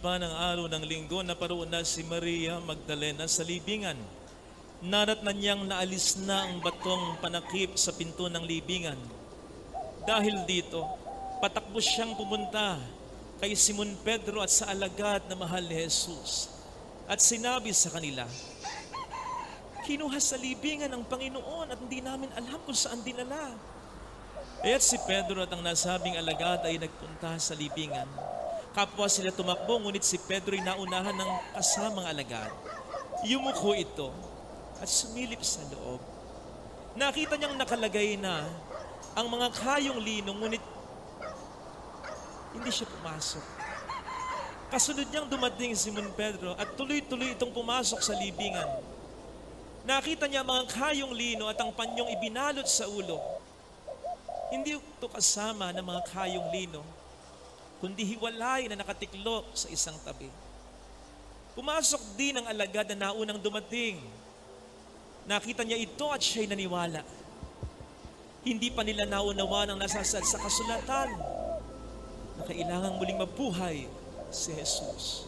pa ng araw ng linggo, naparoon na si Maria Magdalena sa libingan. Naratnan niyang naalis na ang batong panakip sa pinto ng libingan. Dahil dito, patakbo siyang pumunta kay Simon Pedro at sa alagad na mahal ni Jesus. At sinabi sa kanila, kinuha sa libingan ang Panginoon at hindi namin alam kung saan dinala. At si Pedro at ang nasabing alagad ay nagpunta sa libingan. Kapwa sila tumakbo, ngunit si Pedro ay naunahan ng kasamang alagad. Yumuko ito at sumilip sa loob. Nakita niyang nakalagay na ang mga kayong lino, ngunit hindi siya pumasok. Kasunod niyang dumating si Simon Pedro at tuloy-tuloy itong pumasok sa libingan. Nakita niya mga kayong lino at ang panyong ibinalot sa ulo. Hindi ito kasama ng mga kayong lino, kundi hiwalay na nakatiklop sa isang tabi. Pumasok din ang alagad na naunang dumating. Nakita niya ito at siya'y naniwala. Hindi pa nila naunawa ng nasasad sa kasulatan na kailangang muling mabuhay si Jesus.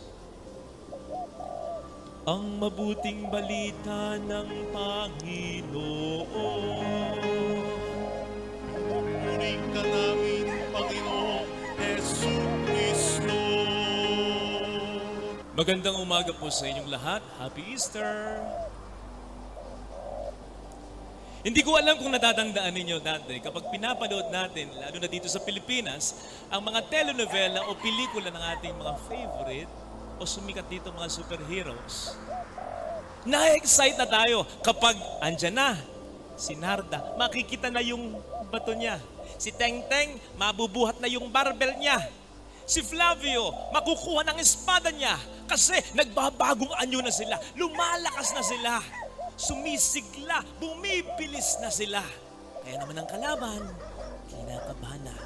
Ang mabuting balita ng Panginoon. Purihin ka namin, Panginoong Jesucristo. Magandang umaga po sa inyong lahat. Happy Easter! Hindi ko alam kung natatandaan ninyo dati, kapag pinapanood natin, lalo na dito sa Pilipinas, ang mga telenovela o pelikula ng ating mga favorite o sumikat dito mga superheroes, na-excite na tayo kapag andyan na si Narda, makikita na yung bato niya. Si Teng-Teng, mabubuhat na yung barbell niya. Si Flavio, makukuha ng espada niya kasi nagbabagong anyo na sila, lumalakas na sila. Sumisigla, bumibilis na sila. Kaya naman ang kalaban, kinakabahan na.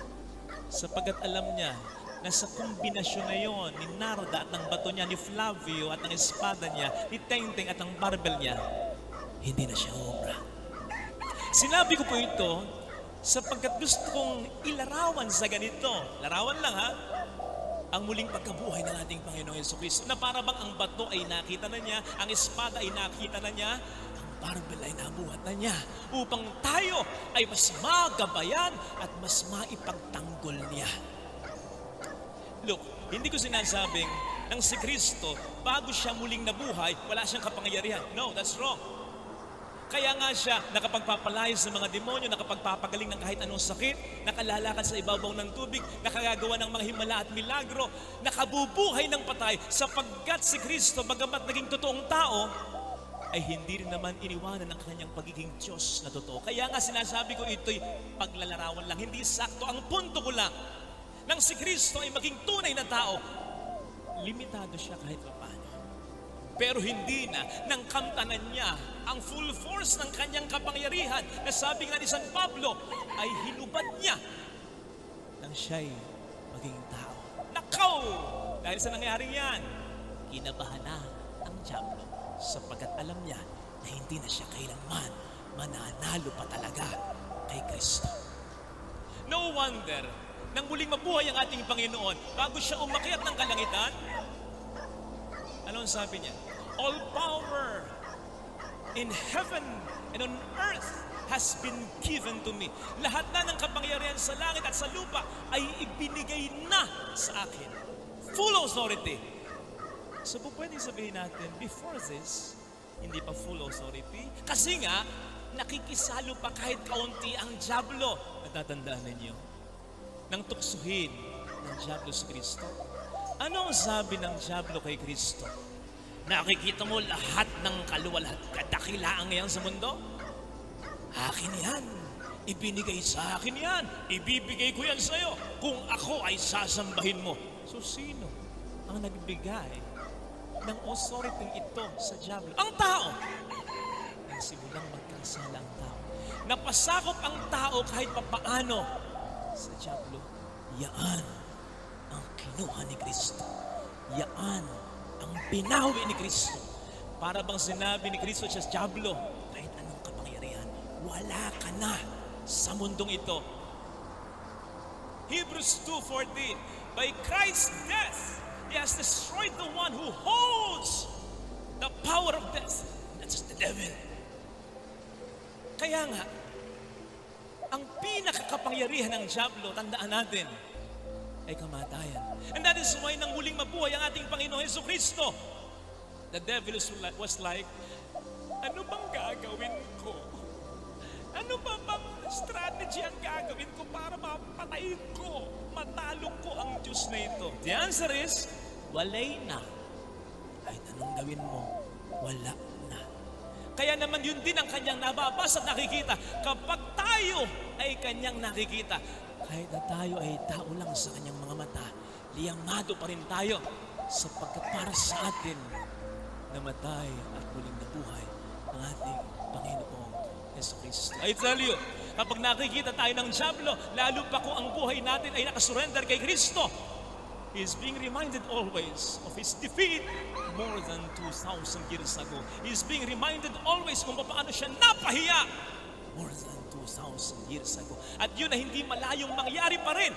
Sapagat alam niya na sa kombinasyon na yon ni Narda at ng bato niya, ni Flavio at ng espada niya, ni Teng-Teng at ng barbell niya, hindi na siya obra. Sinabi ko po ito sapagkat gusto kong ilarawan sa ganito. Larawan lang ha. Ang muling pagkabuhay ng ating Panginoong Jesucristo, na para bang ang bato ay nakita na niya, ang espada ay nakita na niya, ang barbell ay nabuhat na niya, upang tayo ay mas magabayan at mas maipagtanggol niya. Look, hindi ko sinasabing nang si Kristo, bago siya muling nabuhay, wala siyang kapangyarihan. No, that's wrong. Kaya nga siya nakapagpapalayas ng mga demonyo, nakapagpapagaling ng kahit anong sakit, nakalalakad sa ibabaw ng tubig, nakagagawa ng mga himala at milagro, nakabubuhay ng patay, sapagkat si Kristo, bagamat naging totoong tao, ay hindi rin naman iniwanan ang kanyang pagiging Diyos na totoo. Kaya nga sinasabi ko ito'y paglalarawan lang, hindi sakto. Ang punto ko lang, nang si Kristo ay maging tunay na tao, limitado siya kahit paano. Pero hindi na, nang kamtanan niya ang full force ng kanyang kapangyarihan na sabi nga ni San Pablo, ay hinubad niya nang siya'y maging tao. Nakaw! Dahil sa nangyaring yan, kinabahan na ang diablo sapagkat alam niya na hindi na siya kailanman mananalo pa talaga kay Kristo. No wonder, nang muling mabuhay ang ating Panginoon, bago siya umakyat ng kalangitan, anong sabi niya? All power in heaven and on earth has been given to me. Lahat na ng kapangyarihan sa langit at sa lupa ay ibinigay na sa akin. Full authority. So po pwedeng sabihin natin, before this, hindi pa full authority. Kasi nga, nakikisalo pa kahit kaunti ang diablo. Natatandaan ninyo? Nang tuksuhin ng diablo si Kristo. Ano ang sabi ng diablo kay Kristo? Nakikita mo lahat ng kaluwalhati, kadakilaan ngayon sa mundo? Akin yan. Ibinigay sa akin yan. Ibibigay ko yan sa'yo kung ako ay sasambahin mo. So sino ang nagbigay ng authority ito sa diablo? Ang tao. Nagsimulang magkasala ang tao. Napasakop ang tao kahit papaano sa diablo. Yaan ang kinuha ni Kristo. Yaan ang binawi ni Kristo. Para bang sinabi ni Kristo sa diablo, kahit anong kapangyarihan, wala ka na sa mundong ito. Hebrews 2:14, by Christ's death He has destroyed the one who holds the power of death. That's just the devil. Kaya nga, ang pinakakapangyarihan ng Diablo, tandaan natin, ay kamatayan. And that is why nang muling mabuhay ang ating Panginoon Jesucristo, the devil was like, ano bang gagawin ko? Ano ba bang strategy ang gagawin ko para mapatayin ko, matalo ko ang Diyos na ito? The answer is, walay na. Kahit anong gawin mo, wala na. Kaya naman yun din ang kanyang nababasa at nakikita. Kapag tayo ay kanyang nakikita, kahit na tayo ay tao lang sa kanyang mga mata, liyamado pa rin tayo sapagkat para sa atin namatay at muling nabuhay ang ating Panginoong Jesucristo. I tell you, kapag nakikita tayo ng Diablo, lalo pa kung ang buhay natin ay nakasurrender kay Kristo, he is being reminded always of his defeat more than 2,000 years ago. He is being reminded always kung paano siya napahiya more than 2,000 years ago. At yun na hindi malayong mangyari pa rin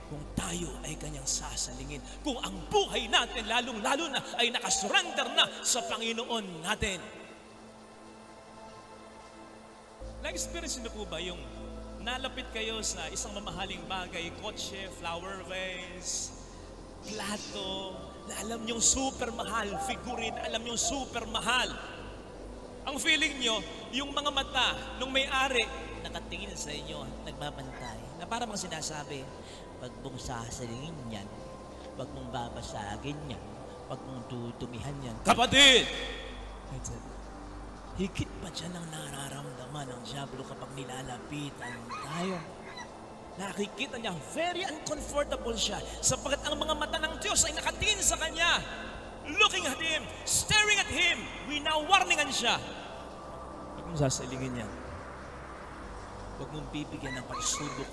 kung tayo ay kanyang sasalingin. Kung ang buhay natin lalong-lalo na ay nakasurrender na sa Panginoon natin. Na-experience niyo po ba yung nalapit kayo sa isang mamahaling bagay, kotse, flower vase, plato, na alam niyong super mahal, figurine, alam niyong super mahal. Ang feeling niyo, yung mga mata nung may-ari, nakatingin sa inyo, nagbabantay, na parang mga sinasabi, wag mong sasalingin yan, wag mong babasagin yan, wag mong tutumihan yan. Kapatid! Higit pa dyan ang nararamdaman ng Diablo kapag nilalapitan tayo. Nakikita niya, very uncomfortable siya sapagkat ang mga mata ng Diyos ay nakatingin sa Kanya. Looking at Him, staring at Him, winawarningan siya. Huwag mong sasalingin yan. Huwag mong bibigyan ng pagsubok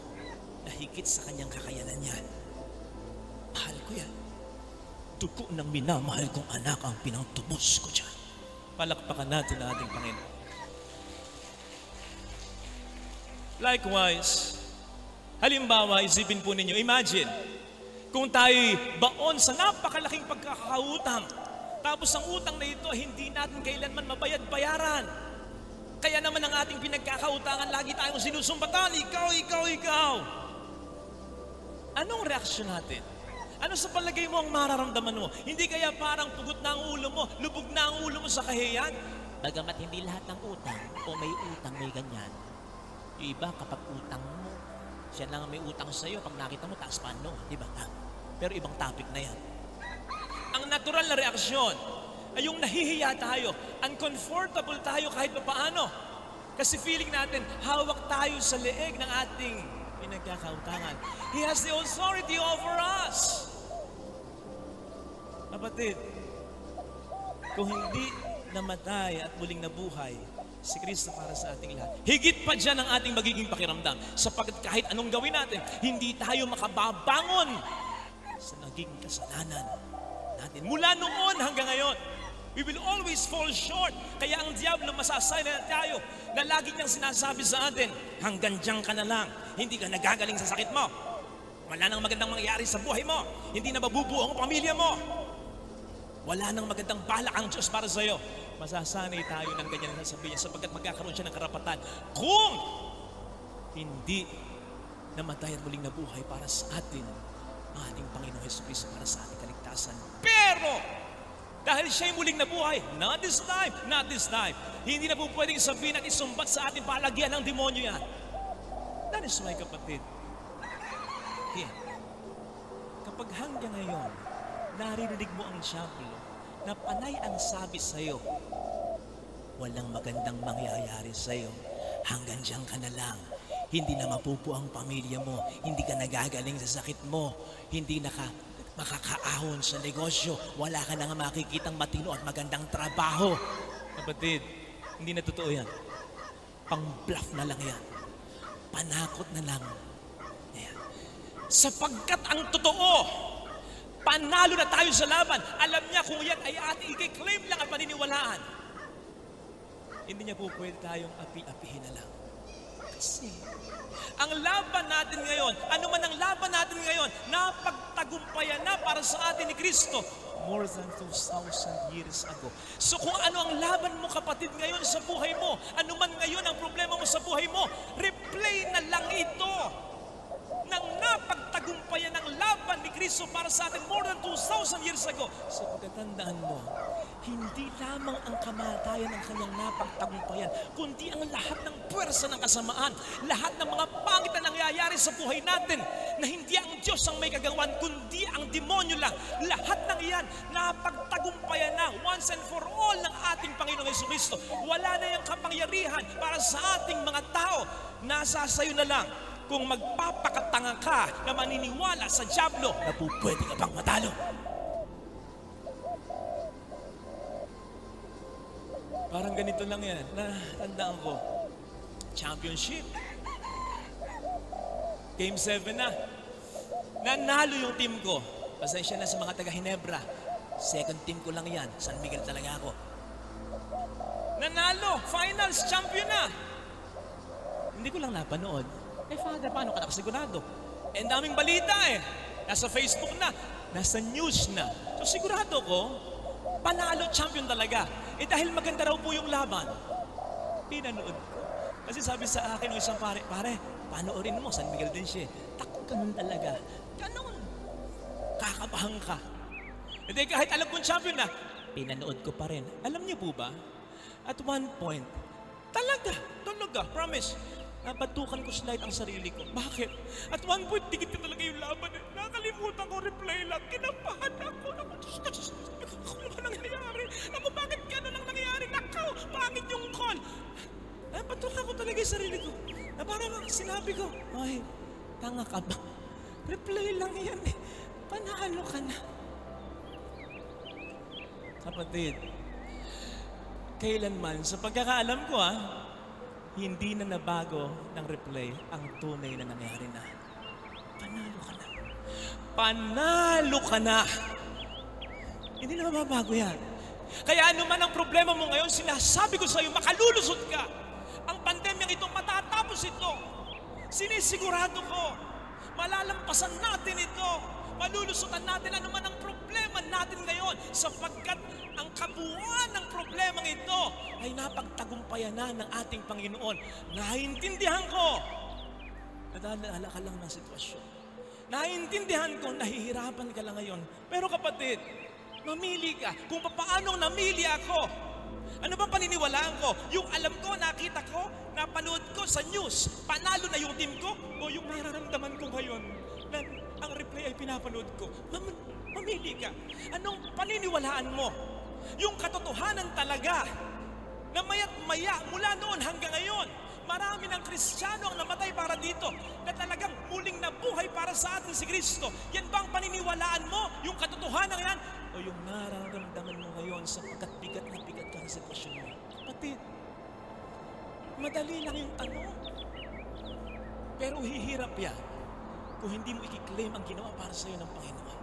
na higit sa Kanyang kakayanan yan. Mahal ko yan. Dugo ng minamahal kong anak ang pinangtubos ko dyan. Palakpakan natin ang ating Panginoon. Likewise, halimbawa, isipin po ninyo, imagine, kung tayo baon sa napakalaking pagkakautang, tapos ang utang na ito hindi natin kailanman mabayad-bayaran. Kaya naman ang ating pinagkakautangan, lagi tayong sinusumbatan, ikaw. Anong reaksyon natin? Ano sa palagay mo ang mararamdaman mo? Hindi kaya parang pugot na ang ulo mo, lubog na ang ulo mo sa kahiyan? Bagamat hindi lahat ng utang o may utang may ganyan. Yung iba kapag utang mo, siya lang ang may utang sa iyo. Pag nakita mo, taas pa no, di ba? Pero ibang topic na yan. Ang natural na reaksyon ay yung nahihiya tayo, uncomfortable tayo kahit pa paano. Kasi feeling natin, hawak tayo sa leeg ng ating pinagkakautangan. He has the authority over us. Kapatid, kung hindi namatay at muling nabuhay si Kristo para sa ating lahat, higit pa dyan ang ating magiging pakiramdam sapagkat kahit anong gawin natin, hindi tayo makababangon sa naging kasalanan natin. Mula noon hanggang ngayon, we will always fall short. Kaya ang Diablo masasay na tayo na lagi niyang sinasabi sa atin, hanggang dyan ka na lang. Hindi ka nagagaling sa sakit mo. Wala nang magandang mangyari sa buhay mo. Hindi na mabubuo ang pamilya mo. Wala nang magandang balak ang Diyos para sa iyo. Masasanay tayo ng ganyan na sasabihin sapagkat magkakaroon siya ng karapatan kung hindi namatay at muling nabuhay para sa atin ang ating Panginoon Jesucristo para sa ating kaligtasan. Pero dahil siya'y muling nabuhay, not this time, hindi na po pwedeng sabihin at isumbat sa ating palagyan ng demonyo yan. That is why, kapatid, kapag hanggang ngayon, naririnig mo ang Diablo na panay ang sabi sa'yo, walang magandang mangyayari sa'yo, hanggang diyan ka na lang. Hindi na mapupo ang pamilya mo, hindi ka nagagaling sa sakit mo, hindi makakaahon sa negosyo, wala ka na nga makikitang matino at magandang trabaho. Kapatid, hindi na totoo yan. Pang-bluff na lang yan. Panakot na lang. Ayan. Sapagkat ang totoo, panalo na tayo sa laban. Alam niya kung yan ay ating i-claim lang at paniniwalaan. Hindi niya po pwede tayong api-apihin na lang. Kasi ang laban natin ngayon, ano man ang laban natin ngayon, napagtagumpayan na para sa atin ni Kristo more than 2,000 years ago. So kung ano ang laban mo kapatid ngayon sa buhay mo, ano man ngayon ang problema mo sa buhay mo, replay na lang ito ng napagtagumpayan ng laban ni Kristo para sa atin more than 2,000 years ago. So pagkatandaan mo, hindi lamang ang kamatayan ng kanyang napagtagumpayan, kundi ang lahat ng puwersa ng kasamaan, lahat ng mga pangit na nangyayari sa buhay natin, na hindi ang Diyos ang may kagawan, kundi ang demonyo lang. Lahat ng iyan, napagtagumpayan na once and for all ng ating Panginoong Jesucristo. Wala na yung kapangyarihan para sa ating mga tao. Nasa sayo na lang kung magpapakatanga ka na maniniwala sa dyablo na pwede ka bang matalo. Parang ganito lang yan, na tandaan ko. Championship. Game 7 na. Nanalo yung team ko. Pasensya na sa mga taga Ginebra. Second team ko lang yan. San Miguel talaga ako. Nanalo. Finals. Champion na. Hindi ko lang napanood. Father, paano ka nakasigurado? Ang daming balita Nasa Facebook na. Nasa news na. So sigurado ko, panalo, champion talaga. Dahil maganda raw po yung laban. Pinanood ko. Kasi sabi sa akin ng isang pare, panoorin mo, San Miguel din siya. Takot ka nun talaga. Ganon. Kakabahan ka. Kahit alam kong champion na, pinanood ko pa rin. Alam niyo po ba? At one point, talaga, promise, nabatukan ko slight ang sarili ko. Bakit? At one point, digit ko talaga yung laban. Nakalimutan ko, replay lang. Kinabahan ako. Diyos, ano ba nangyayari? Bakit gano'n ang nangyayari? Nakaw, pangit yung call. Nabatukan ko talaga yung sarili ko. Na parang sinabi ko, ay, tanga ka ba? Replay lang yan Panalo ka na. Kapatid, kailanman, sa pagkakaalam ko hindi na nabago ng replay ang tunay na nangyari na. Panalo ka na. Panalo ka na. Hindi na mababago yan. Kaya ano man ang problema mo ngayon, sinasabi ko sa iyo, makalulusot ka. Ang pandemyang ito, matatapos ito. Sinisigurado ko, malalampasan natin ito. Malulusutan natin ano man ang problema natin ngayon, sapagkat ang kabuuan ng problemang ito ay napagtagumpayan na ng ating Panginoon. Naiintindihan ko, nadadala ka lang ng sitwasyon. Naiintindihan ko, nahihirapan ka lang ngayon. Pero kapatid, mamili ka kung paano namili ako. Ano bang paniniwalaan ko? Yung alam ko, nakita ko, napanood ko sa news, panalo na yung team ko, o yung nararamdaman ko ngayon na ang replay ay pinapanood ko. Mamili ka. Anong paniniwalaan mo? Yung katotohanan talaga na maya't maya mula noon hanggang ngayon, marami ng Kristiyano ang namatay para dito, na talagang muling nabuhay para sa atin si Kristo. Yan ba ang paniniwalaan mo? Yung katotohanan yan? O yung nararamdaman mo ngayon sapagkat bigat na bigat ka sa sitwasyon mo? Kapatid, madali lang yung tanong. Pero hihirap yan kung hindi mo i-claim ang ginawa para sa iyo ng Panginoon.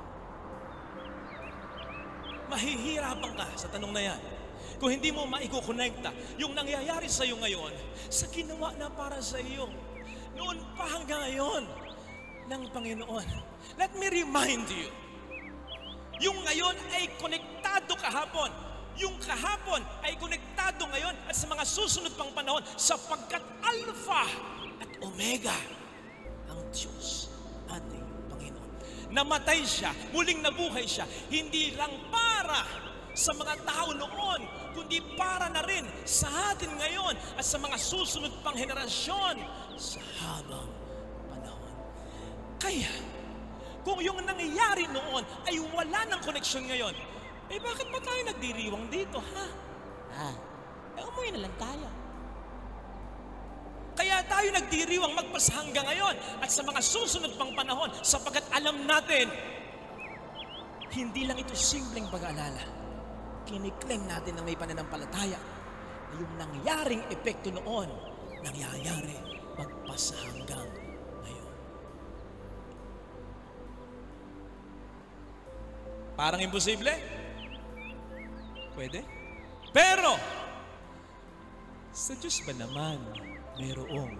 Mahihirapan ka sa tanong na yan kung hindi mo maikukonekta yung nangyayari sa iyo ngayon sa ginawa na para sa iyo noon pa hanggang ngayon ng Panginoon. Let me remind you, yung ngayon ay konektado kahapon. Yung kahapon ay konektado ngayon at sa mga susunod pang panahon, sapagkat Alpha at Omega ang Diyos ating Panginoon. Namatay siya, muling nabuhay siya, hindi lang para sa mga tao noon, kundi para na rin sa atin ngayon at sa mga susunod pang henerasyon sa habang panahon. Kaya, kung yung nangyayari noon ay wala ng koneksyon ngayon, bakit pa tayo nagdiriwang dito, ha? Umuwi na lang tayo. Kaya tayo nagdiriwang magpasa hanggang ngayon at sa mga susunod pang panahon, sapagkat alam natin, hindi lang ito simpleng pag-aalala. Kiniklaim natin na may pananampalataya na yung nangyaring epekto noon, nangyayari magpasa hanggang ngayon. Parang imposible? Pwede? Pero, sa Diyos ba naman mayroong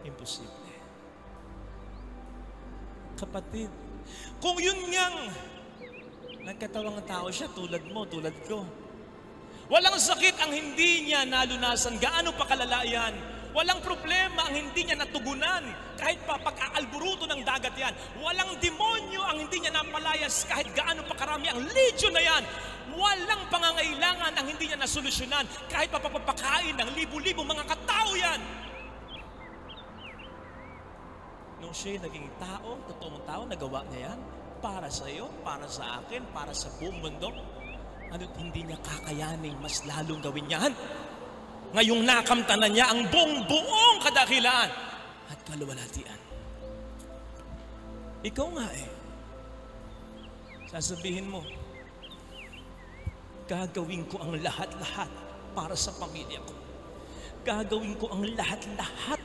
imposible. Kapatid, kung yun ngang nagkatawang tao siya, tulad mo, tulad ko. Walang sakit ang hindi niya nalunasan, gaano pa kalala yan. Walang problema ang hindi niya natugunan, kahit pa pag-aalburuto ng dagat yan. Walang demonyo ang hindi niya napalayas, kahit gaano pa karami ang legion na yan. Walang pangangailangan ang hindi niya nasolusyonan, kahit pa papapakain ng libu-libo mga katao yan. Nung siya'y naging tao, totoong tao, nagawa niya yan para sa iyo, para sa akin, para sa buong mundo. Ano't hindi niya kakayaning mas lalong gawin yan? Ngayong nakamtanan niya ang buong kadakilaan at kaluwalhatian. Ikaw nga sasabihin mo, gagawin ko ang lahat-lahat para sa pamilya ko. Gagawin ko ang lahat-lahat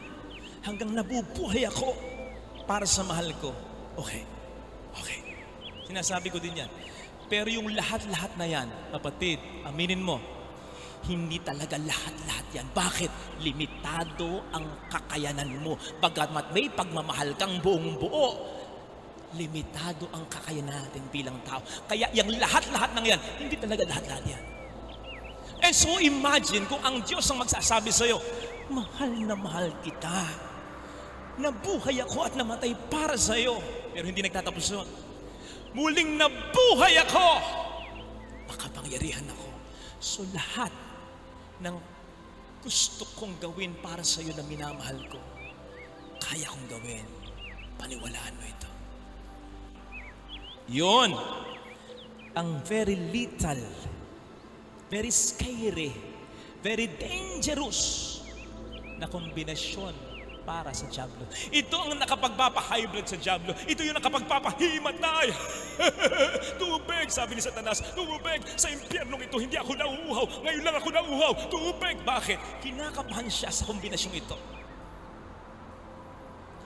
hanggang nabubuhay ako para sa mahal ko. Okay. Sinasabi ko din yan. Pero yung lahat-lahat na yan, kapatid, aminin mo, hindi talaga lahat-lahat yan. Bakit? Limitado ang kakayanan mo. Bagamat may pagmamahal kang buong buo, limitado ang kakayanan natin bilang tao. Kaya yung lahat-lahat ng yan, hindi talaga lahat-lahat yan. And so imagine kung ang Diyos ang magsasabi sa'yo, mahal na mahal kita. Nabuhay ako at namatay para sa'yo. Pero hindi nagtatapos yun. Muling nabuhay ako. Makapangyarihan ako. So lahat ng gusto kong gawin para sa iyo na minamahal ko, kaya kong gawin. Paniwalaan mo ito. Yun ang very lethal, very scary, very dangerous na kombinasyon para sa Diablo. Ito ang nakapagpapa-high blood sa Diablo. Ito yung nakapagpapahimatay. Tubig, sabi ni Satanas, tubig, sa impyernong ito, hindi ako nauuhaw. Ngayon lang ako nauuhaw. Tubig. Bakit? Kinakabahan siya sa kombinasyong ito.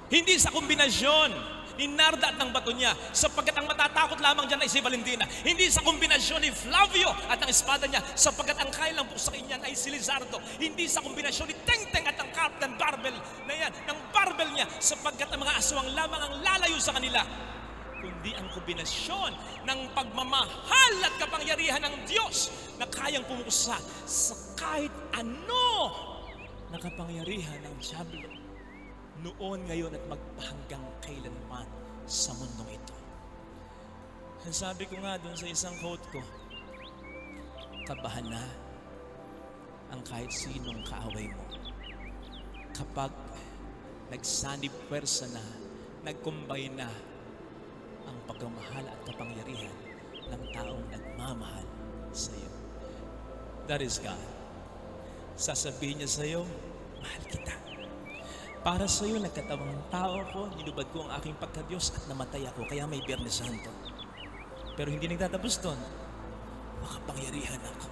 Hindi sa kombinasyon ni Narda at ng bato niya, sapagkat ang matatakot lamang dyan ay si Valentina. Hindi sa kombinasyon ni Flavio at ng espada niya, sapagkat ang kaya lang buksakin niyan ay si Lizardo. Hindi sa kombinasyon ni Tengteng at ng Captain Barbel na yan, ng barbel niya, sapagkat ang mga aswang lamang ang lalayo sa kanila. Kundi ang kombinasyon ng pagmamahal at kapangyarihan ng Diyos na kayang pumukusa sa kahit ano na kapangyarihan ng Diablo. Noon, ngayon at magpahanggang kailanman sa mundong ito. Sabi ko nga doon sa isang quote ko, kabahan na ang kahit sinong kaaway mo. Kapag nagsanib pwersa na, nagkumbay na ang pagmamahal at kapangyarihan ng taong nagmamahal sa iyo. That is God. Sasabihin niya sa iyo, mahal kita. Para sa iyo, nagkatawang tao ko, nilubad ko ang aking pagka-Diyos at namatay ako, kaya may Biyernes Santo. Pero hindi nagtatapos doon. Makapangyarihan ako.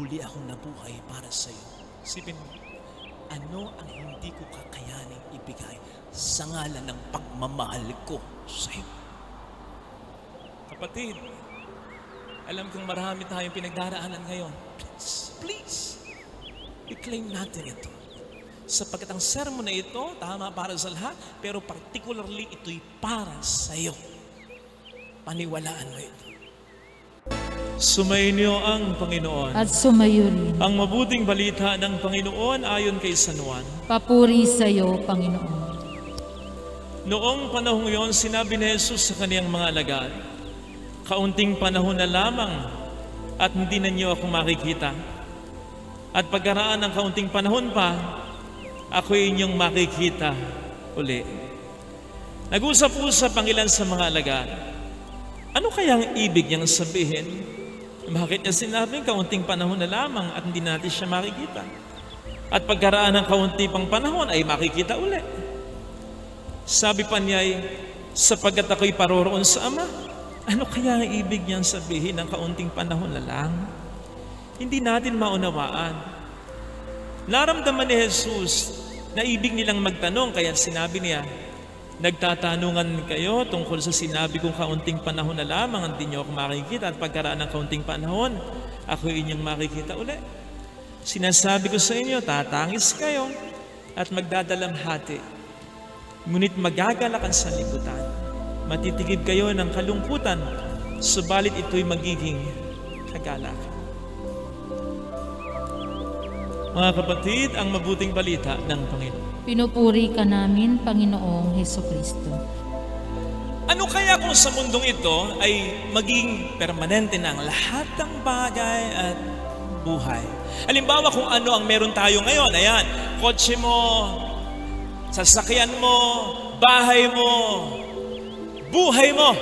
Muli akong nabuhay para sa iyo. Isipin mo, ano ang hindi ko kakayaning ibigay sa ngalan ng pagmamahal ko sa iyo? Kapatid, alam kong marami tayong pinagdaraanan ngayon. Please, i-claim natin ito. Sapagkat ang sermon na ito, tama para sa lahat, pero particularly ito'y para sa iyo. Paniwalaan mo ito. Sumainyo ang Panginoon. At sumayo rin. Ang mabuting balita ng Panginoon ayon kay San Juan. Papuri sa iyo, Panginoon. Noong panahong yon, sinabi ni Jesus sa kaniyang mga alagad, kaunting panahon na lamang at hindi na niyo ako makikita. At pagkaraan ng kaunting panahon pa, ako inyong makikita uli. Nag-usap-usap ang ilan sa mga alagad. Ano kaya ang ibig niyang sabihin? Bakit niya sinabing kaunting panahon na lamang at hindi natin siya makikita? At pagkaraan ng kaunti pang panahon ay makikita uli. Sabi pa niya ay, sapagkat ako'y paroroon sa Ama. Ano kaya ang ibig niyang sabihin ng kaunting panahon na lang? Hindi natin maunawaan. Naramdaman ni Jesus na ibig nilang magtanong, kaya sinabi niya, nagtatanungan kayo tungkol sa sinabi kong kaunting panahon na lamang, hindi niyo ako makikita, at pagkaraan ng kaunting panahon, ako inyong makikita uli. Sinasabi ko sa inyo, tatangis kayo, at magdadalamhati. Ngunit magagalak ang sanlibutan. Matitigib kayo ng kalungkutan, subalit ito'y magiging kagalakan. Mga kapatid, ang mabuting balita ng Panginoon. Pinupuri ka namin, Panginoong Hesukristo. Ano kaya kung sa mundong ito ay maging permanente na ang lahat ng bagay at buhay? Halimbawa kung ano ang meron tayo ngayon, ayan, kotse mo, sasakyan mo, bahay mo, buhay mo.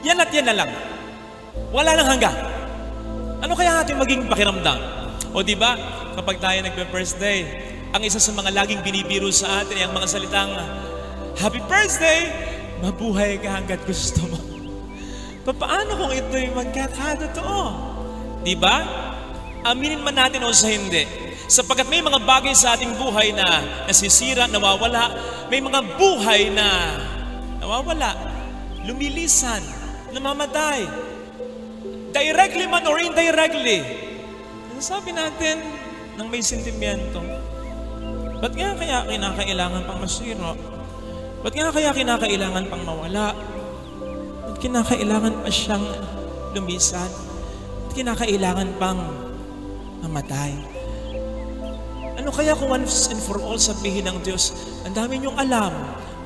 Yan at yan na lang. Wala nang hanggan. Ano kaya ating maging pakiramdam? O di ba, kapag tayo nagbe-birthday, ang isa sa mga laging binibiro sa atin ay ang mga salitang, Happy birthday! Mabuhay ka hanggat gusto mo. Paano kung ito'y magkakatotoo? Di ba? Aminin man natin o sa hindi. Sapagkat may mga bagay sa ating buhay na nasisira, nawawala. May mga buhay na nawawala, lumilisan, namamatay. Directly man or indirectly. Sabi natin nang may sentimiento, ba't nga kaya kinakailangan pang masira? Ba't nga kaya kinakailangan pang mawala? Ba't kinakailangan pa siyang lumisan? Ba't kinakailangan pang mamatay? Ano kaya kung once and for all sabihin ng Diyos, ang dami niyong alam,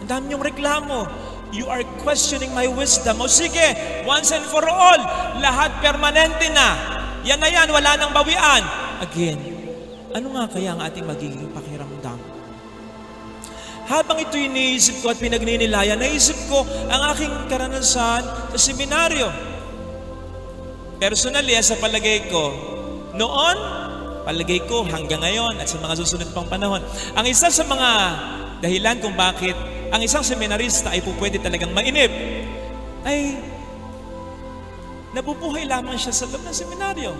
ang dami niyong reklamo, you are questioning my wisdom. O sige, once and for all, lahat permanente na. Yan na yan, wala nang bawian. Again, ano nga kaya ang ating magiging pakiramdam? Habang ito'y iniisip ko at pinagninilayan, naisip ko ang aking karanasan sa seminaryo. Personally, sa palagay ko, noon, palagay ko hanggang ngayon at sa mga susunod pang panahon, ang isa sa mga dahilan kung bakit ang isang seminarista ay pupwede talagang mainip, ay nabubuhay lamang siya sa loob ng seminaryo.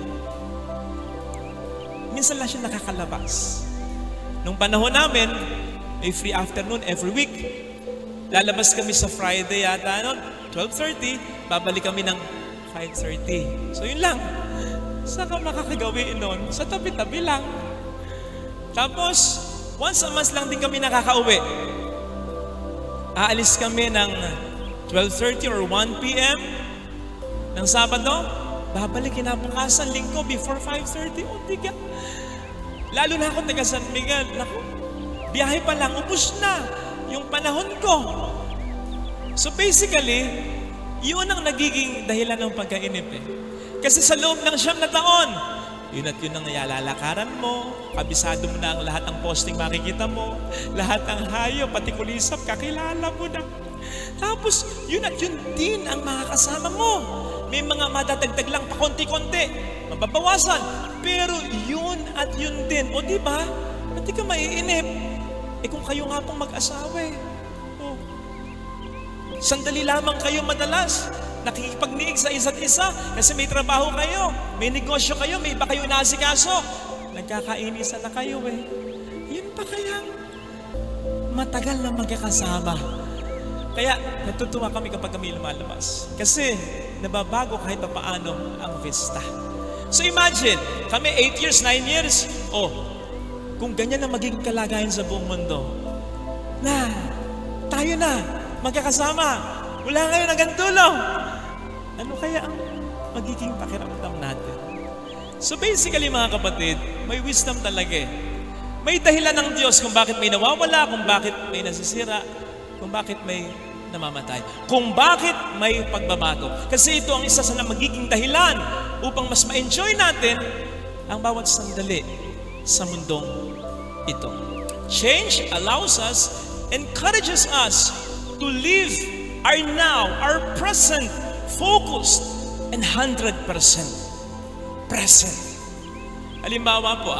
Minsan lang siya nakakalabas. Nung panahon namin, may free afternoon every week. Lalabas kami sa Friday yata noon, 12:30, babalik kami ng 5:30. So yun lang. Saan ka makakagawi noon? Sa tabi-tabi lang. Tapos, once a month lang din kami nakakauwi. Aalis kami ng 12:30 or 1 p.m. ng Sabado, babalik kinabukasan, Linggo, before 5:30. O, tiga. Lalo na ako taga San Miguel. Naku, biyahe pa lang, ubus na yung panahon ko. So basically, yun ang nagiging dahilan ng pagkainip eh. Kasi sa loob ng 9 na taon, yun at yun ang nalalakaran mo, kabisado mo na ang lahat ng posting makikita mo, lahat ng hayop, pati kulisap, kakilala mo na. Tapos, yun at yun din ang makakasama mo. May mga madadagdag lang pa konti-konti, mababawasan. Pero yun at yun din. O diba? Hindi ka maiinip. Eh kung kayo nga pong mag-asawa eh. Oh. Sandali lamang kayo madalas nakikipagniig sa isa't isa kasi may trabaho kayo, may negosyo kayo, may iba kayo inaasikaso. Nagkakainisan na kayo eh. Yun pa kayang matagal na magkakasama. Kaya natutuwa kami kapag kami lumalabas. Kasi nababago kahit pa paano ang vista. So imagine, kami 8 years, 9 years, kung ganyan na magiging kalagayan sa buong mundo, na tayo na, magkakasama, wala ngayon hanggang dulo. Ano kaya ang magiging pakiramdam natin? So basically mga kapatid, may wisdom talaga eh. May dahilan ng Diyos kung bakit may nawawala, kung bakit may nasisira, kung bakit may namamatay, kung bakit may pagbabago. Kasi ito ang isa sa magiging dahilan upang mas ma-enjoy natin ang bawat sandali sa mundong ito. Change allows us, encourages us to live our now, our present, focused and 100% present. Halimbawa po,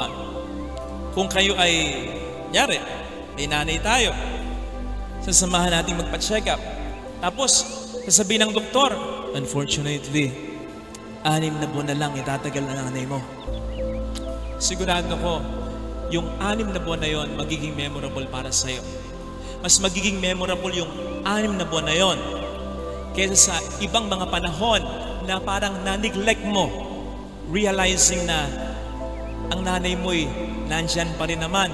kung kayo ay, nyari, may nanay tayo, sasamahan natin magpa-check up. Tapos, sasabihin ng doktor, unfortunately, 6 na buwan na lang itatagal na nanay mo. Sigurado ko, yung 6 na buwan na yon magiging memorable para sa'yo. Mas magiging memorable yung 6 na buwan na yon kaysa sa ibang mga panahon na parang na-neglect mo, realizing na ang nanay mo'y nandyan pa rin naman.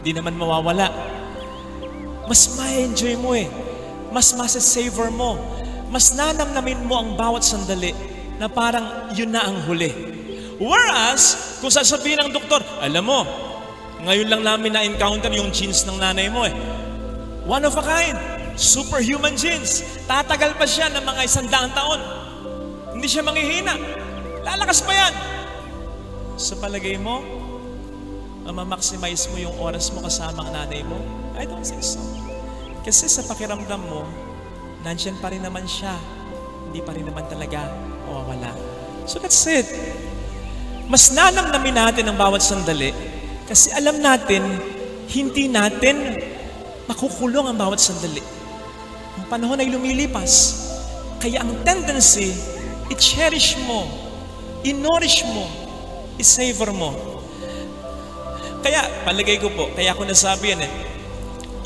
Di naman mawawala. Mas ma-enjoy mo eh. Mas masa-savor mo. Mas nanamnamin mo ang bawat sandali na parang yun na ang huli. Whereas, kung sasabihin ng doktor, alam mo, ngayon lang namin na-encounter yung genes ng nanay mo eh. One of a kind. Superhuman genes. Tatagal pa siya ng mga 100 taon. Hindi siya manghihina. Lalakas pa yan. Sa palagay mo, mamaximize mo yung oras mo kasama ang nanay mo? I don't think so. Kasi sa pakiramdam mo, nandyan pa rin naman siya. Hindi pa rin naman talaga mawawala. So that's it. Mas nanamnamin natin ang bawat sandali kasi alam natin, hindi natin makukulong ang bawat sandali. Ang panahon ay lumilipas. Kaya ang tendency, i-cherish mo, i-nourish mo, i-savor mo. Kaya, palagay ko po, kaya ako nasabi yan eh,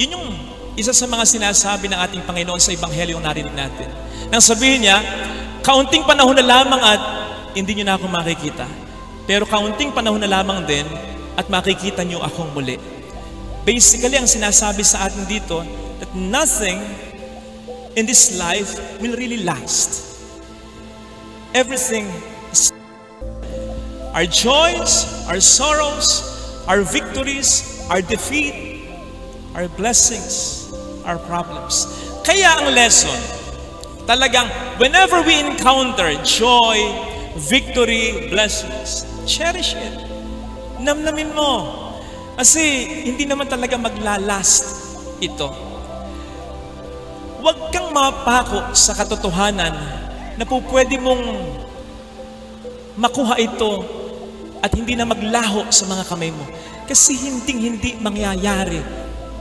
yun yung isa sa mga sinasabi ng ating Panginoon sa Ebanghelyo yung narinig natin. Nang sabihin niya, kaunting panahon na lamang at hindi niyo na ako makikita. Pero kaunting panahon na lamang din at makikita niyo akong muli. Basically, ang sinasabi sa atin dito, that nothing in this life will really last. Everything is our joys, our sorrows, our victories, our defeat, our blessings, our problems. Kaya ang lesson, talagang whenever we encounter joy, victory, blessings, cherish it. Namnamin mo. Kasi hindi naman talaga maglalast ito. Huwag kang mapako sa katotohanan na po pwede mong makuha ito at hindi na maglaho sa mga kamay mo. Kasi hindi mangyayari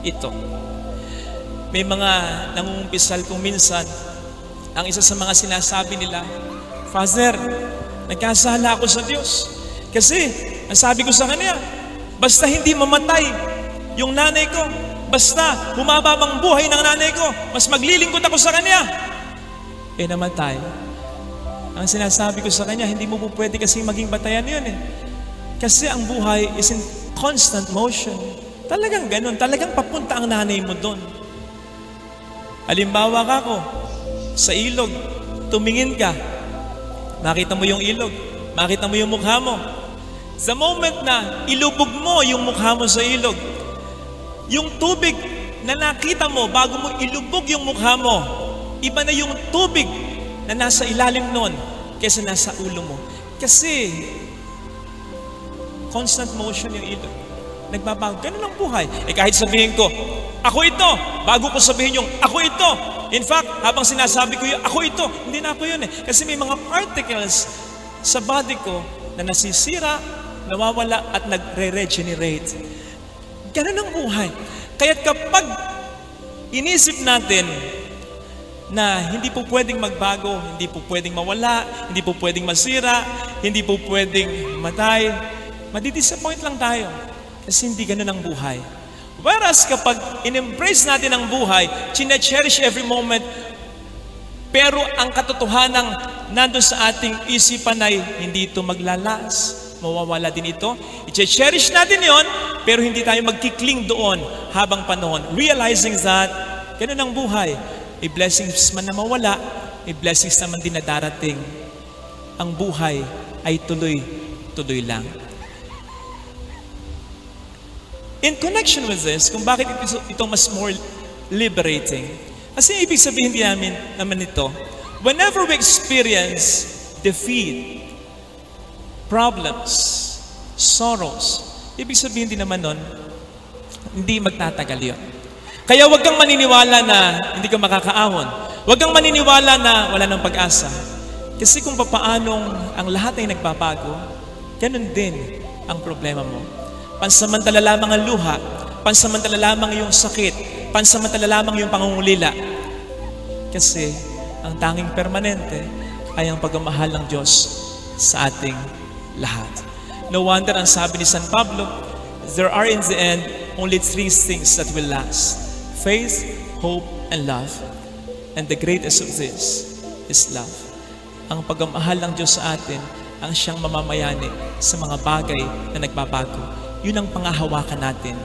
ito. May mga nangungumpisal kung minsan, ang isa sa mga sinasabi nila, Father, nagkasala ako sa Diyos. Kasi, ang sabi ko sa kanya, basta hindi mamatay yung nanay ko, basta humababang buhay ng nanay ko, mas maglilingkod ako sa kanya. Eh namatay. Ang sinasabi ko sa kanya, hindi mo po pwede kasi maging batayan yun eh. Kasi ang buhay is in constant motion. Talagang ganun, talagang papunta ang nanay mo doon. Halimbawa ka ko, sa ilog, tumingin ka, makita mo yung ilog, makita mo yung mukha mo. Sa moment na ilubog mo yung mukha mo sa ilog, yung tubig na nakita mo bago mo ilubog yung mukha mo, iba na yung tubig na nasa ilalim nun kaysa nasa ulo mo. Kasi constant motion yung ilog. Nagbabago. Ganun ang buhay. Eh kahit sabihin ko, ako ito, bago ko sabihin yung ako ito. In fact, habang sinasabi ko yung ako ito, hindi na ako yun eh. Kasi may mga particles sa body ko na nasisira, nawawala at nagre-regenerate. Ganun ang buhay. Kaya't kapag inisip natin na hindi po pwedeng magbago, hindi po pwedeng mawala, hindi po pwedeng masira, hindi po pwedeng matay, madidisappoint lang tayo. Kasi hindi ganun ang buhay. Whereas kapag in-embrace natin ang buhay, chine-cherish every moment, pero ang katotohanang nandun sa ating isipan ay hindi ito maglalas, mawawala din ito. I-cherish natin yon, pero hindi tayo magkikling doon habang panahon. Realizing that, ganun ang buhay. May blessings man na mawala, may blessings naman din na darating. Ang buhay ay tuloy-tuloy lang. In connection with this, kung bakit ito mas more liberating, kasi ibig sabihin din naman ito, whenever we experience defeat, problems, sorrows, ibig sabihin din naman nun, hindi magtatagal yun. Kaya huwag kang maniniwala na hindi ka makakaahon. Huwag kang maniniwala na wala ng pag-asa. Kasi kung papaanong ang lahat ay nagbabago, ganun din ang problema mo. Pansamantala lamang ang luha, pansamantala lamang yung sakit, pansamantala lamang yung pangungulila. Kasi ang tanging permanente ay ang pagmamahal ng Diyos sa ating lahat. No wonder ang sabi ni San Pablo, there are in the end only 3 things that will last: faith, hope, and love. And the greatest of this is love. Ang pagmamahal ng Diyos sa atin ang siyang mamamayani sa mga bagay na nagbabago. Yun ang pangahawakan natin.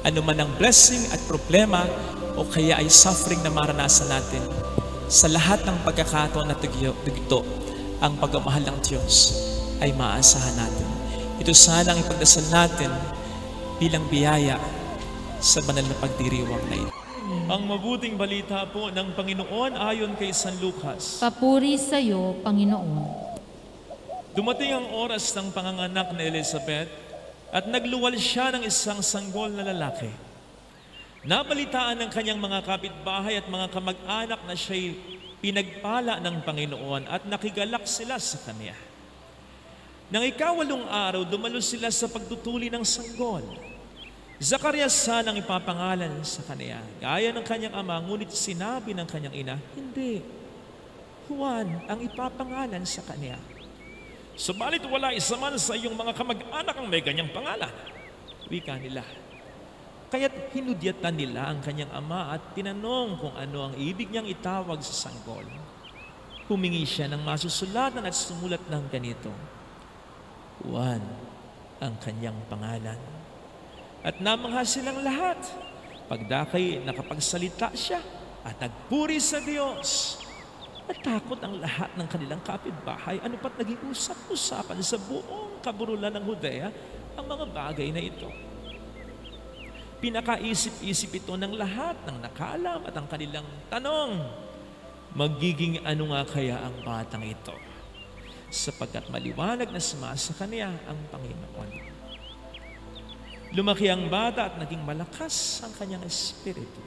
Ano man ang blessing at problema o kaya ay suffering na maranasan natin, sa lahat ng pagkakataon na tugito, ang pagmamahal ng Diyos ay maaasahan natin. Ito sana ang ipagdasal natin bilang biyaya sa banal na pagdiriwang na ito. Ang mabuting balita po ng Panginoon ayon kay San Lucas. Papuri sa iyo, Panginoon. Dumating ang oras ng panganganak ni Elizabeth at nagluwal siya ng isang sanggol na lalaki. Nabalitaan ng kanyang mga kapitbahay at mga kamag-anak na siya'y pinagpala ng Panginoon at nakigalak sila sa kanya. Nang ikawalong araw, dumalo sila sa pagtutuli ng sanggol. Zacarias sanang ipapangalan sa kanya, gaya ng kanyang ama, ngunit sinabi ng kanyang ina, hindi, Juan ang ipapangalan sa kanya. Subalit wala isa man sa iyong mga kamag-anak ang may ganyang pangalan. Wika nila. Kaya't hinudyatan nila ang kanyang ama at tinanong kung ano ang ibig niyang itawag sa sanggol. Humingi siya ng masusulatan at sumulat ng ganito, Juan ang kanyang pangalan. At namangha silang lahat. Pagdakay, nakapagsalita siya at nagpuri sa Diyos. Natakot ang lahat ng kanilang kapitbahay. Ano pat naging usap-usapan sa buong kaburulan ng Judea ang mga bagay na ito. Pinakaisip-isip ito ng lahat ng nakaalam at ang kanilang tanong, magiging ano nga kaya ang batang ito? Sapagkat maliwanag na sumasa kanya ang Panginoon. Lumaki ang bata at naging malakas ang kanyang espiritu.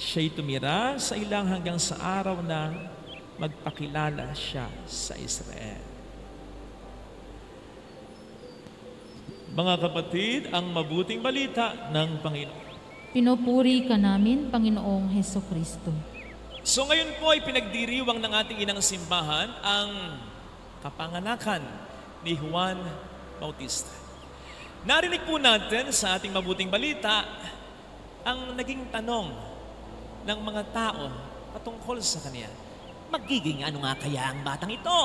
Siya'y tumira sa ilang hanggang sa araw na magpakilala siya sa Israel. Mga kapatid, ang mabuting balita ng Panginoon. Pinupuri ka namin, Panginoong Heso Kristo. So ngayon po ay pinagdiriwang ng ating inang simbahan ang kapanganakan ni Juan Bautista. Narinig po natin sa ating mabuting balita ang naging tanong ng mga tao patungkol sa kanya. Magiging ano nga kaya ang batang ito?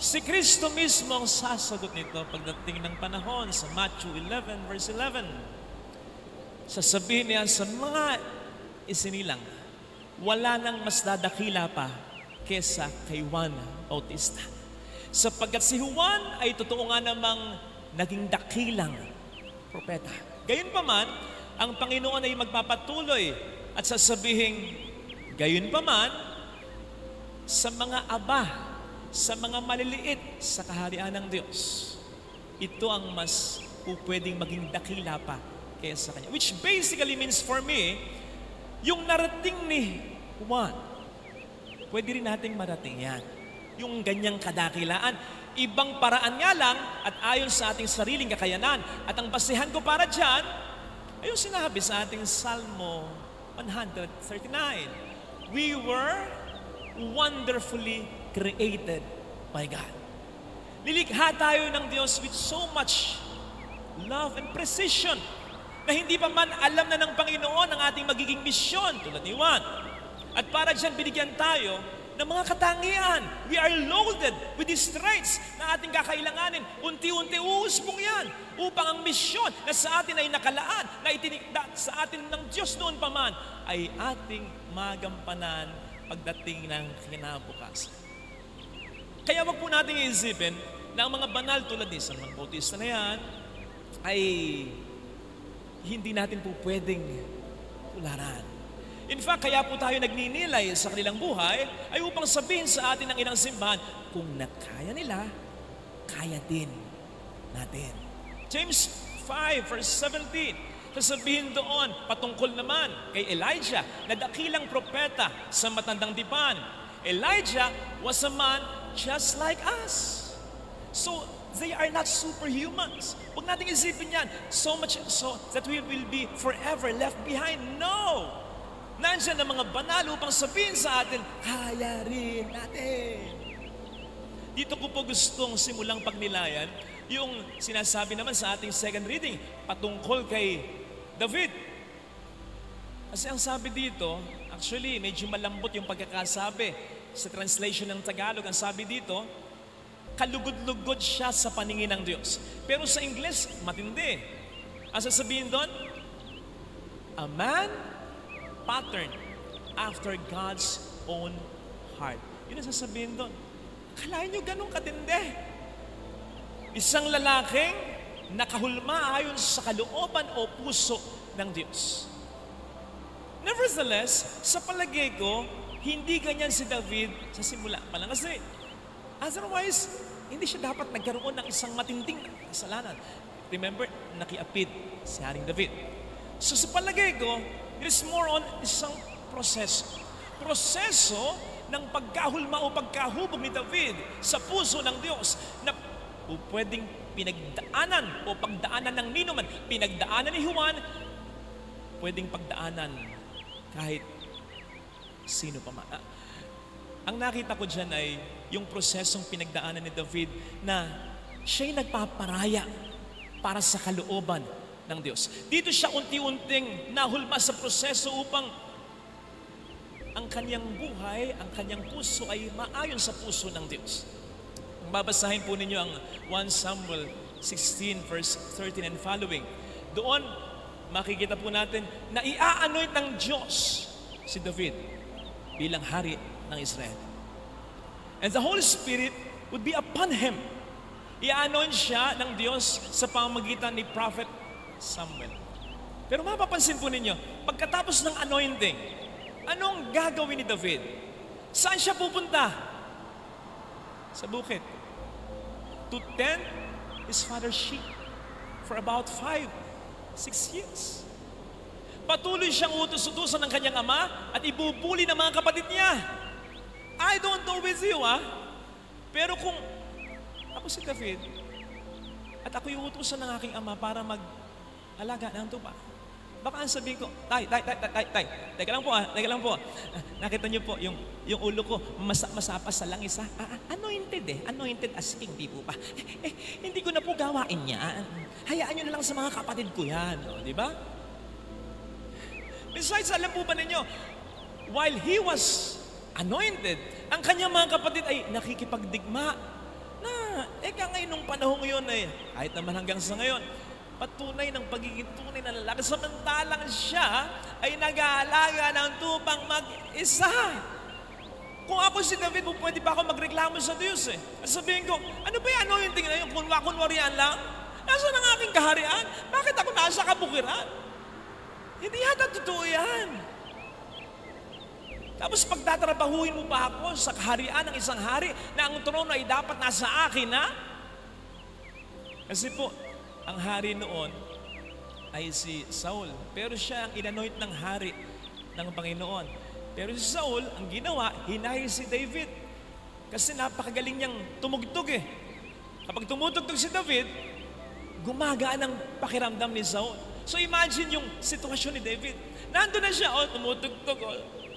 Si Kristo mismo ang sasagot nito pagdating ng panahon sa Matthew 11 verse 11. Sasabihin niya sa mga isinilang, wala nang mas dadakila pa kesa kay Juan Bautista. Sapagkat si Juan ay totoo nga namang naging dakilang propeta. Gayunpaman, ang Panginoon ay magpapatuloy at sasabihin, gayunpaman, sa mga aba, sa mga maliliit sa kaharian ng Diyos, ito ang mas pwedeng maging dakila pa kaysa kanya. Which basically means for me, yung narating ni Juan, pwede rin nating marating yan. Yung ganyang kadakilaan, ibang paraan nga lang at ayon sa ating sariling kakayanan. At ang basihan ko para dyan, ay yung sinabi sa ating Salmo 139. We were wonderfully created by God. Nilikha tayo ng Diyos with so much love and precision na hindi pa man alam na ng Panginoon ang ating magiging misyon tulad ni Juan. At para dyan binigyan tayo ng mga katangian. We are loaded with these traits na ating kakailanganin. Unti-unti uusbong yan upang ang misyon na sa atin ay nakalaan, na itinikda sa atin ng Diyos noon pa man, ay ating magampanan pagdating ng kinabukasan. Kaya wag po natin iisipin na ang mga banal tulad ni San Juan Bautista na yan ay hindi natin po pwedeng tularan. In fact, kaya po tayo nagninilay sa kanilang buhay ay upang sabihin sa atin ng inang simbahan, kung nakaya nila, kaya din natin. James 5 verse 17, sasabihin doon patungkol naman kay Elijah na dakilang propeta sa matandang dipan. Elijah was a man just like us. So, they are not superhumans. Huwag natin isipin yan so much so that we will be forever left behind. No! Nandiyan ang mga banal upang sabihin sa atin, kaya rin natin. Dito ko po gustong simulang pagnilayan yung sinasabi naman sa ating second reading patungkol kay David. Kasi ang sabi dito, actually medyo malambot yung pagkakasabi sa translation ng Tagalog. Ang sabi dito, kalugod-lugod siya sa paningin ng Diyos. Pero sa Ingles, matindi. Ang sasabihin doon, a man patterned after God's own heart. Yun ang sasabihin doon. Kalahin nyo ganun katindi. Isang lalaking nakahulma ayon sa kalooban o puso ng Diyos. Nevertheless, sa palagay ko, hindi ganyan si David sa simula pa lang. Kasi, otherwise, hindi siya dapat nagkaroon ng isang matinding kasalanan. Remember, nakiapid si Haring David. So sa palagay ko, it is more on isang proseso. Proseso ng pagkahulma o pagkahubog ni David sa puso ng Diyos na pwedeng pinagdaanan o pagdaanan ng ninuman. Pinagdaanan ni Juan, pwedeng pagdaanan kahit sino pa man. Ang nakita ko dyan ay yung prosesong pinagdaanan ni David na siya'y nagpaparaya para sa kalooban ng Diyos. Dito siya unti-unting nahulma sa proseso upang ang kanyang buhay, ang kanyang puso ay maayon sa puso ng Diyos. Kung babasahin po ninyo ang 1 Samuel 16 verse 13 and following, doon makikita po natin na i-anoint ng Diyos si David bilang hari ng Israel. And the Holy Spirit would be upon him. I-anoint siya ng Diyos sa pamamagitan ni Prophet Samuel. Pero mapapansin po ninyo, pagkatapos ng anointing, anong gagawin ni David? Saan siya pupunta? Sa bukid. To tend his father's sheep for about 5-6 years. Patuloy siyang utos-utusan ng kanyang ama at ibubuli ng mga kapatid niya. I don't know with you, pero kung ako si David at ako yung utusan ng aking ama para mag-alaga ng tupa, baka ang sabihin ko, tay, teka lang po. Nakita niyo po, yung ulo ko, masapas sa langis, anointed as king, di po ba? Hindi ko na po gawain yan. Hayaan niyo na lang sa mga kapatid ko yan, di ba? Besides, alam po ba ninyo, while he was anointed, ang kanyang mga kapatid ay nakikipagdigma na, ngayon nung panahon ngayon ay, kahit naman hanggang sa ngayon, patunay ng pagiging tunay na lalaki. Samantalang siya ay nag-aalaga ng tupang mag-isa. Kung ako si David, pwede pa ako magreklamo sa Diyos At sabihin ko, ano ba yung anointing na yun? Kunwarian lang? Nasaan ang aking kaharian? Bakit ako nasa kabukiran? Hindi yata totoo yan. Tapos pagtatrabahuin mo pa ako sa kaharian ng isang hari na ang trono ay dapat nasa akin, Kasi po, ang hari noon ay si Saul. Pero siya ang inanoint ng hari ng Panginoon. Pero si Saul, ang ginawa, hinahir si David. Kasi napakagaling niyang tumugtog Kapag tumutugtog si David, gumagaan ang pakiramdam ni Saul. So imagine yung sitwasyon ni David. Nandun na siya, tumutugtog.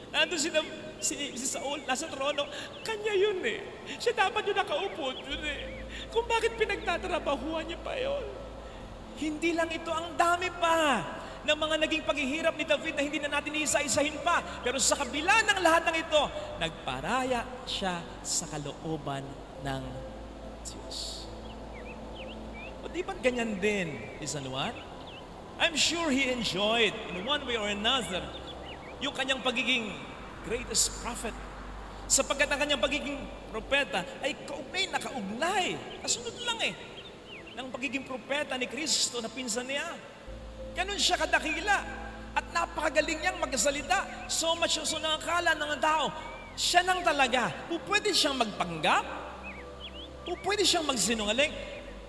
Nandun si Saul, nasa trono. Kanya yun Siya dapat yung nakaupo dun Kung bakit pinagtatrabahuan niya pa yun. Hindi lang ito, ang dami pa ng mga naging paghihirap ni David na hindi na natin iisa-isahin pa. Pero sa kabila ng lahat ng ito, nagparaya siya sa kalooban ng Diyos. O di ba't ganyan din, San Juan? I'm sure he enjoyed, in one way or another, yung kanyang pagiging greatest prophet. Sapagkat ang kanyang pagiging propeta ay nakaugnay. Kasunod lang ng pagiging propeta ni Kristo na pinsan niya. Ganun siya kadakila. At napakagaling niyang magsalita. So much so na akala ng tao, siya nang talaga. Pwede siyang magpanggap. Pwede siyang magsinungaling.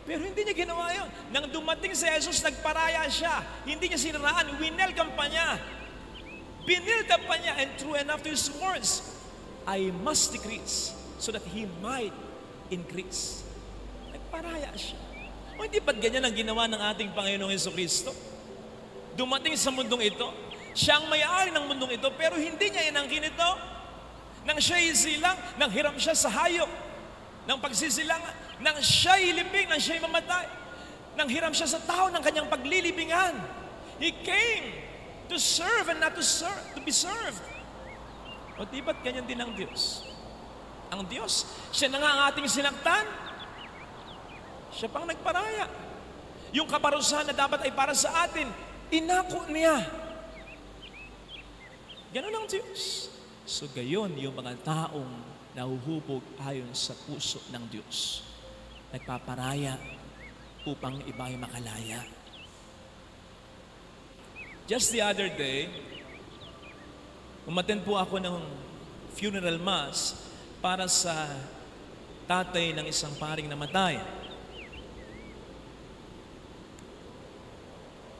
Pero hindi niya ginawa yun. Nang dumating si Jesus, nagparaya siya. Hindi niya siniraan. Winelcome pa niya. Binilda pa niya. And true enough to his words, I must decrease so that He might increase. Nagparaya siya. O hindi ba't ganyan ang ginawa ng ating Panginoong Jesucristo? Dumating sa mundong ito, siya ang may-ari ng mundong ito, pero hindi niya inangkin ito. Nang siya'y silang, nang hiram siya sa hayop, nang pagsisilangan, nang siya'y ilibing, nang siya'y mamatay, nang hiram siya sa tao ng kanyang paglilibingan. He came to serve and not to be served. O di ba't ganyan din ang Diyos? Ang Diyos, siya na nga ang ating sinaktan. Siya pang nagparaya. Yung kaparusahan na dapat ay para sa atin, inako niya. Ganon ang Diyos. So gayon yung mga taong nahuhubog ayon sa puso ng Diyos. Nagpaparaya upang iba ay makalaya. Just the other day, umattend po ako ng funeral mass para sa tatay ng isang paring namatay.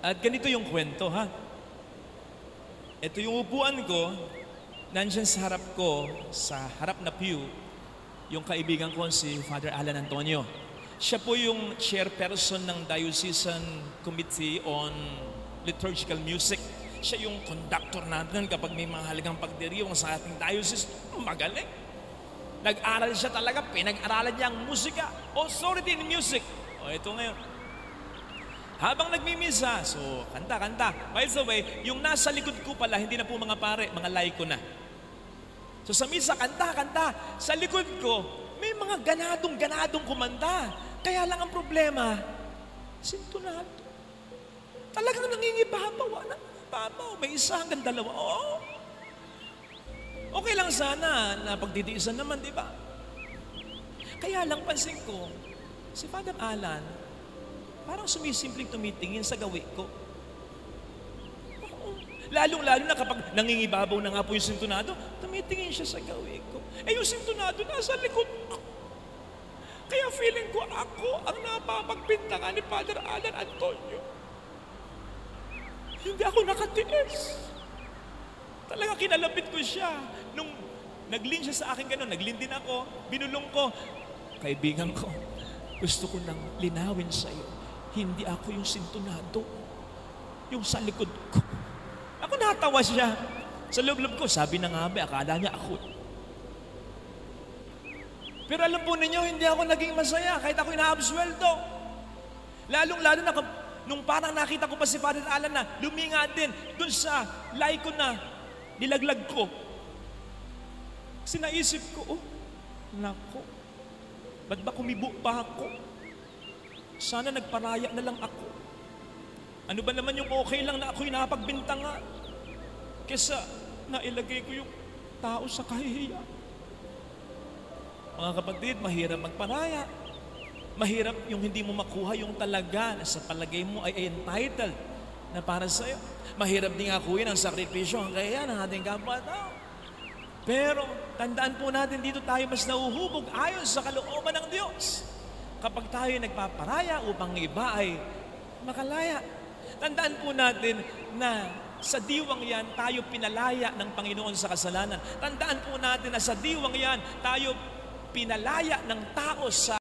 At ganito yung kwento, ha? Ito yung upuan ko, nandyan sa harap ko, sa harap na pew, yung kaibigan ko si Father Alan Antonio. Siya po yung chairperson ng Diocesan Committee on Liturgical Music. Siya yung conductor natin kapag may mga halagang pagdiriwang sa ating diocese. Magaling. Nag-aral siya talaga, pinag-aralan niya ang musika, authority in music. O ito ngayon. Habang nagmimisa, so kanta. By the way, yung nasa likod ko pala, hindi na po mga pare, mga laiko na. So sa misa, kanta. Sa likod ko, may mga ganadong kumanta. Kaya lang ang problema, sintonado. Talagang nangingibabaw. May isa hanggang dalawa. Oo. Okay lang sana na pagdidiisan naman, di ba? Kaya lang pansin ko, si Father Alan, parang sumisimpleng tumitingin sa gawi ko. Oo. Lalong-lalo na kapag nangingibabaw na nga po yung sintonado, tumitingin siya sa gawi ko. Yung sintonado nasa likod ko. Kaya feeling ko ako ang napapagbintangan ni Father Alan Antonio. Hindi ako nakatiis. Talaga kinalapit ko siya. Nung naglin siya sa akin gano'n, naglin din ako, binulong ko. Kaibigan ko, gusto ko nang linawin sa iyo. Hindi ako yung sintonado. Yung sa likod ko. Ako natawa siya. Sa loob-loob ko, sabi na nga ba, akala niya ako. Pero alam po ninyo, hindi ako naging masaya kahit ako inaabsweldo. Lalong-lalo na nung parang nakita ko pa si Father Alan na luminga din dun sa laiko na nilaglag ko. Kasi naisip ko, nako, ba't ba kumibo pa ako? Sana nagparaya na lang ako. Ano ba naman yung okay lang na ako'y napagbintangan? Kesa nailagay ko yung tao sa kahihiya. Mga kapatid, mahirap magparaya. Mahirap yung hindi mo makuha yung talaga na sa palagay mo ay entitled na para sa'yo. Mahirap din akuin ang sakripisyo ang kaya ng ating kapwa-tao. Pero tandaan po natin dito tayo mas nahuhubog ayon sa kalooban ng Diyos. Kapag tayo nagpaparaya upang iba ay makalaya. Tandaan po natin na sa diwang yan, tayo pinalaya ng Panginoon sa kasalanan. Tandaan po natin na sa diwang yan, tayo pinalaya ng tao sa